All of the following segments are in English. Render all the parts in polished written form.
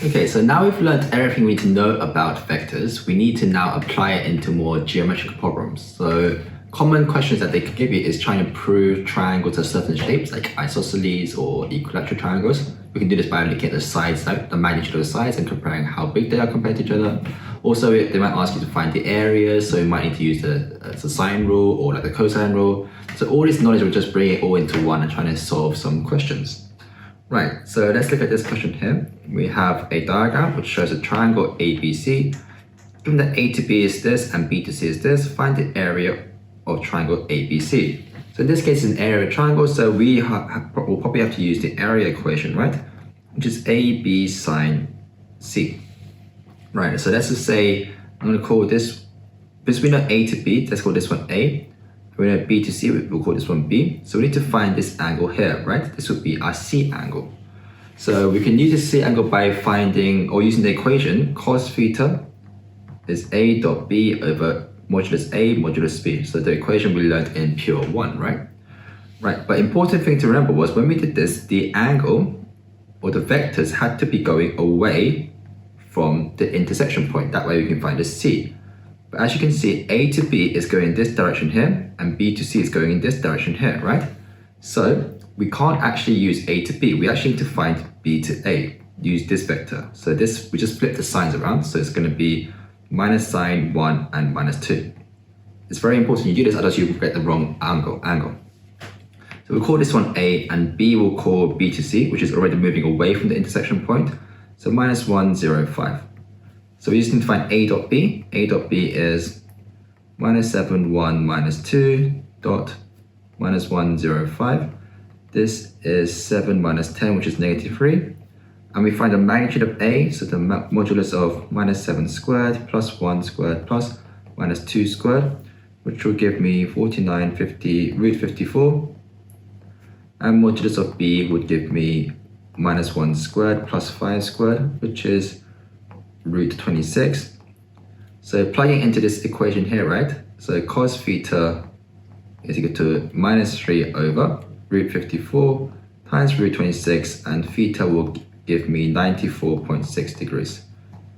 Okay, so now we've learned everything we need to know about vectors. We need to now apply it into more geometric problems. So common questions that they could give you is trying to prove triangles of certain shapes like isosceles or equilateral triangles. We can do this by looking at the sides, like the magnitude of the sides and comparing how big they are compared to each other. Also, they might ask you to find the areas, so you might need to use the sine rule or like the cosine rule. So all this knowledge will just bring it all into one and trying to solve some questions. Right, so let's look at this question here. We have a diagram which shows a triangle ABC. Given that A to B is this and B to C is this, find the area of triangle ABC. So in this case, it's an area of a triangle, so we will probably have to use the area equation, right? Which is AB sine C. Right, so let's just say, I'm going to call this, because we know A to B, let's call this one A. We know B to C, we'll call this one B. So we need to find this angle here, right? This would be our C angle. So we can use the C angle by finding, or using the equation, cos theta is A dot B over modulus A modulus B. So the equation we learned in Pure 1, right? Right, but important thing to remember was when we did this, the angle or the vectors had to be going away from the intersection point. That way we can find the C. But as you can see, A to B is going in this direction here, and B to C is going in this direction here, right? So we can't actually use A to B. We actually need to find B to A, use this vector. So this, we just flip the signs around. So it's going to be minus sine 1 and minus 2. It's very important you do this, otherwise you will get the wrong angle. So we'll call this one A, and B will call B to C, which is already moving away from the intersection point. So minus 1, 0, 5. So we just need to find A dot B. A dot B is minus 7, 1, minus 2, dot minus 1, 0, 5. This is 7 minus 10, which is negative 3. And we find the magnitude of A, so the modulus of minus 7 squared plus 1 squared plus minus 2 squared, which will give me 49, 50, root 54. And modulus of B would give me minus 1 squared plus 5 squared, which is root 26. So plugging into this equation here, right? So cos theta is equal to minus 3 over root 54 times root 26, and theta will give me 94.6 degrees.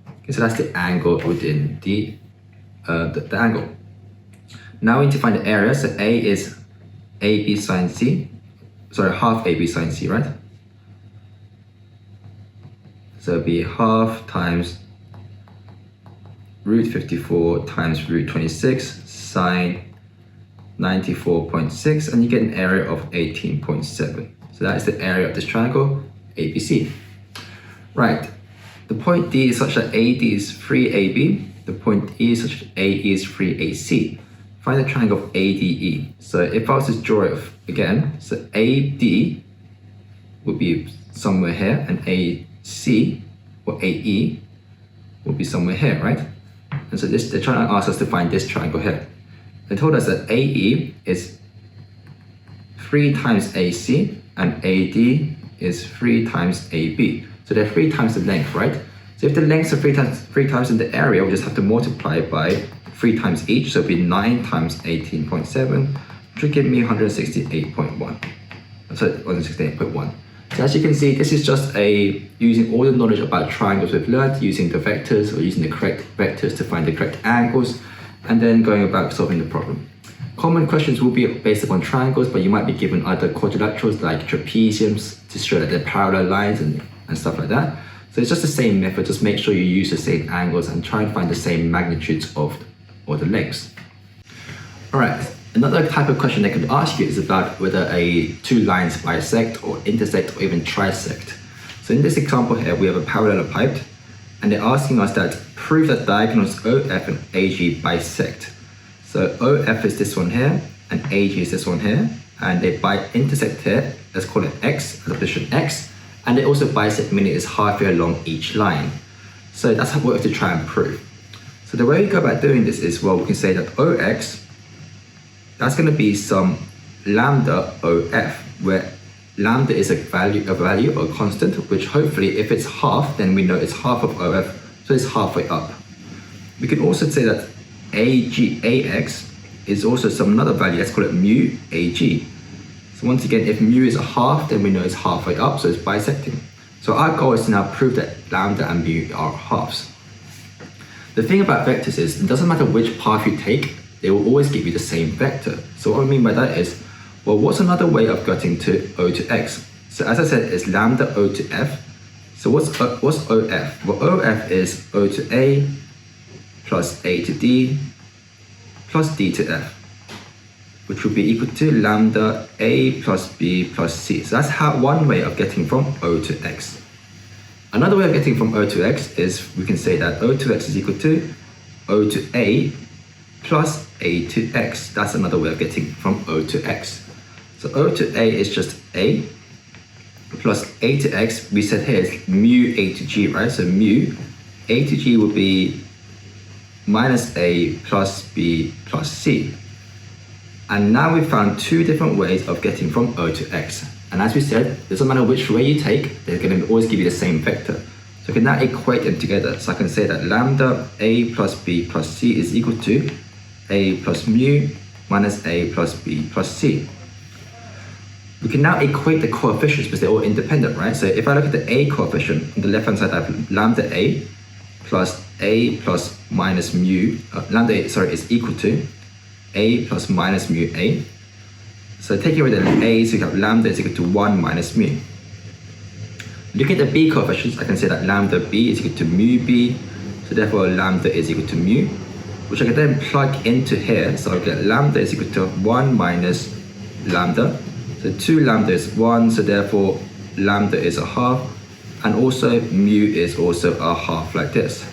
Okay, so that's the angle within the angle. Now we need to find the area. So A is AB sine C. Sorry, half AB sine C, right? So it'll be half times root 54 times root 26 sine 94.6, and you get an area of 18.7. So that is the area of this triangle ABC. Right, the point D is such that AD is 3AB, the point E is such that AE is 3AC. Find the triangle of ADE. So if I was to draw it again, so AD would be somewhere here, and AC or AE would be somewhere here, right? And so they're trying to ask us to find this triangle here. They told us that AE is 3 times AC and AD is 3 times AB. So they're 3 times the length, right? So if the lengths are 3 times in the area, we just have to multiply by 3 times each. So it'll be 9 times 18.7, which will give me 168.1. So 168.1. So as you can see, this is just using all the knowledge about triangles we've learned, using the vectors or using the correct vectors to find the correct angles, and then going about solving the problem. Common questions will be based upon triangles, but you might be given other quadrilaterals like trapeziums to show that they're parallel lines and stuff like that. So it's just the same method, just make sure you use the same angles and try and find the same magnitudes of or the lengths. All right. Another type of question they could ask you is about whether two lines bisect or intersect or even trisect. So in this example here, we have a parallelepiped, and they're asking us that prove that diagonals OF and AG bisect. So OF is this one here, and AG is this one here, and they intersect here. Let's call it X, as a position X, and they also bisect, meaning it's halfway along each line. So that's what we have to try and prove. So the way we go about doing this is, well, we can say that OX, that's going to be some lambda OF, where lambda is a value or constant, which hopefully if it's half, then we know it's half of OF, so it's halfway up. We can also say that AX is also some another value, let's call it mu AG. So once again, if mu is a half, then we know it's halfway up, so it's bisecting. So our goal is to now prove that lambda and mu are halves. The thing about vectors is it doesn't matter which path you take, they will always give you the same vector. So what I mean by that is, well, what's another way of getting to O to x? So as I said, it's lambda O to f. So what's OF? Well, OF is O to A plus A to D plus D to F, which will be equal to lambda A plus B plus C. So that's one way of getting from O to x. Another way of getting from O to x is we can say that O to x is equal to O to A plus A to x. That's another way of getting from O to x. So O to A is just A plus A to x. We said here is mu A to G, right? So mu A to G will be minus A plus B plus C. And now we found two different ways of getting from O to x. And as we said, it doesn't matter which way you take, they're going to always give you the same vector. So I can now equate them together. So I can say that lambda A plus B plus C is equal to A plus mu minus A plus B plus C. We can now equate the coefficients because they're all independent, right? So if I look at the A coefficient, on the left-hand side I have lambda A plus minus mu, is equal to A plus minus mu A. So taking away the A, so you have lambda is equal to 1 minus mu. Looking at the B coefficients, I can say that lambda B is equal to mu B, so therefore lambda is equal to mu, which I can then plug into here, so I'll get lambda is equal to 1 minus lambda. So 2 lambda is 1, so therefore lambda is a half, and also mu is also a half like this.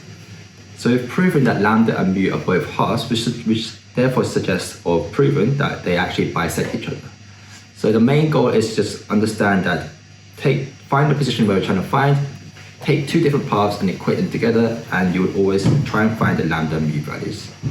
So we've proven that lambda and mu are both halves, which therefore suggests or proven that they actually bisect each other. So the main goal is just understand that find the position where we're trying to find, take two different paths and equate them together, and you would always try and find the lambda and mu values.